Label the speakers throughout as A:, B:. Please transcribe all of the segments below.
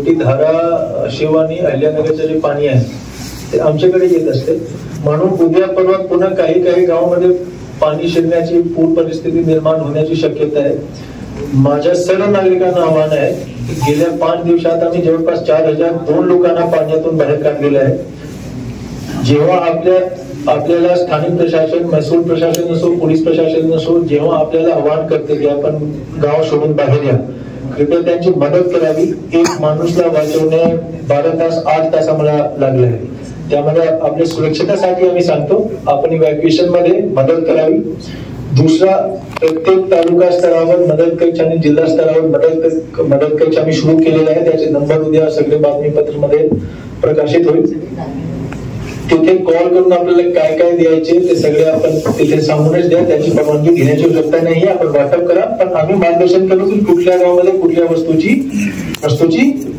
A: मोठी धारा शिवानी अहिल्यानगरचं जे पाणी आहे ते आमच्याकडे येत असते, म्हणून उद्या परवा पुन्हा काही गावांमध्ये पाणी शिरण्याची पूर परिस्थिती निर्माण होण्याची शक्यता आहे. माझ्या सर्व नागरिकांना आव्हान आहे, गेल्या 5 दिवसात आम्ही जवळपास 4002 लोकांना पाण्यातून बाहेर काढलेलं आहे. जेव्हा आपल्याला स्थानिक प्रशासन, महसूल प्रशासन असो, पोलीस प्रशासन असो, जेव्हा आपल्याला आवाहन करते की आपण गाव सोडून बाहेर या, कृपया त्यांची मदत करावी. एक माणूसला वाचवणे 12 तास 8 तास आम्हाला लागले आहे. त्यामध्ये आपल्या सुरक्षिततेसाठी आम्ही सांगतो आपण इव्हॅक्युएशन मध्ये मदत करावी. दुसरा, प्रत्येक तालुका स्तरावर मदत कक्ष आणि जिल्हा स्तरावर मदत कक्ष आम्ही सुरू केलेला आहे. त्याचे नंबर उद्या सगळे बातमीपत्र मध्ये प्रकाशित होईल. तिथे कॉल करून आपल्याला काय काय द्यायचे ते सगळे आपण तिथे सांगूनच द्या. त्याची परवानगी घेण्याची आवश्यकता नाही, आपण वाटप करा. पण आम्ही मार्गदर्शन करू की कुठल्या गावामध्ये कुठल्या वस्तूची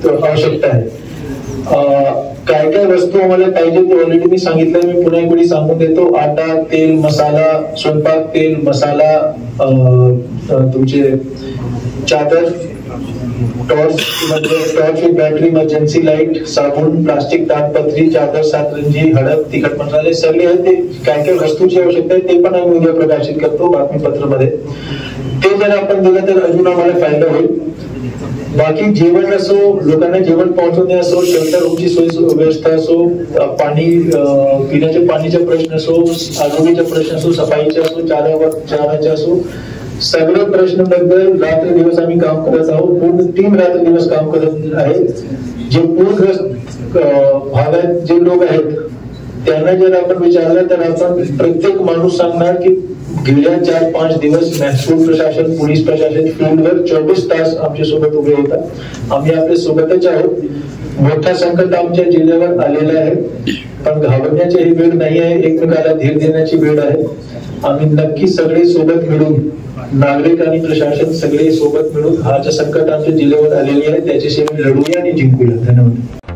A: आवश्यकता आहे. काय वस्तू आम्हाला पाहिजे ते ऑलरेडी मी सांगितलं. मी पुन्हा एकदा सांगून देतो. आटा, तेल, मसाला, स्वयंपाक तेल, मसाला, तुमचे चादर, torch with battery, emergency light, साबून, प्लास्टिक ताडपत्री, चादर, सातरंजी, हळद, तिखट मसाले सगळे आहेत. ते काय वस्तूची आवश्यकता आहे ते पण आम्ही उद्या प्रकाशित करतो बातमीपत्रामध्ये. ते जर आपण दिलं तर अजून आम्हाला फायदा होईल. बाकी जेवण असो, लोकांना जेवण पोहोचवणे असो, शेल्टर रूमची सोय व्यवस्था असो, पाणी, पिण्याच्या पाणीचा प्रश्न असो, आरोग्याचा प्रश्न असो, सफाईचा असो, चाराचा असो, सगळे प्रश्न बद्दल रात्र दिवस आम्ही काम करत आहोत. पूर्ण टीम रात्र दिवस काम करत आहे. जे पूरग्रस्त भागात जे लोक आहेत त्यांना जर आपण विचारलं तर आपण प्रत्येक माणूस सांगणार की गेल्या 4-5 दिवस महसूल प्रशासन, पोलीस प्रशासन फील्डवर 24 तास आमच्या सोबत उभे होतात. आम्ही आपल्या सोबतच आहोत. मोठा संकट आमच्या जिल्ह्यावर आलेला आहे, पण घाबरण्याची ही वेळ नाही आहे, एकमेकाला धीर देण्याची वेळ आहे. आम्ही नक्की सगळे सोबत मिळून, नागरिक आणि प्रशासन सगळे सोबत मिळून हा जे संकट आमच्या जिल्ह्यावर आलेले आहे त्याच्याशी लढूया आणि जिंकूया. धन्यवाद.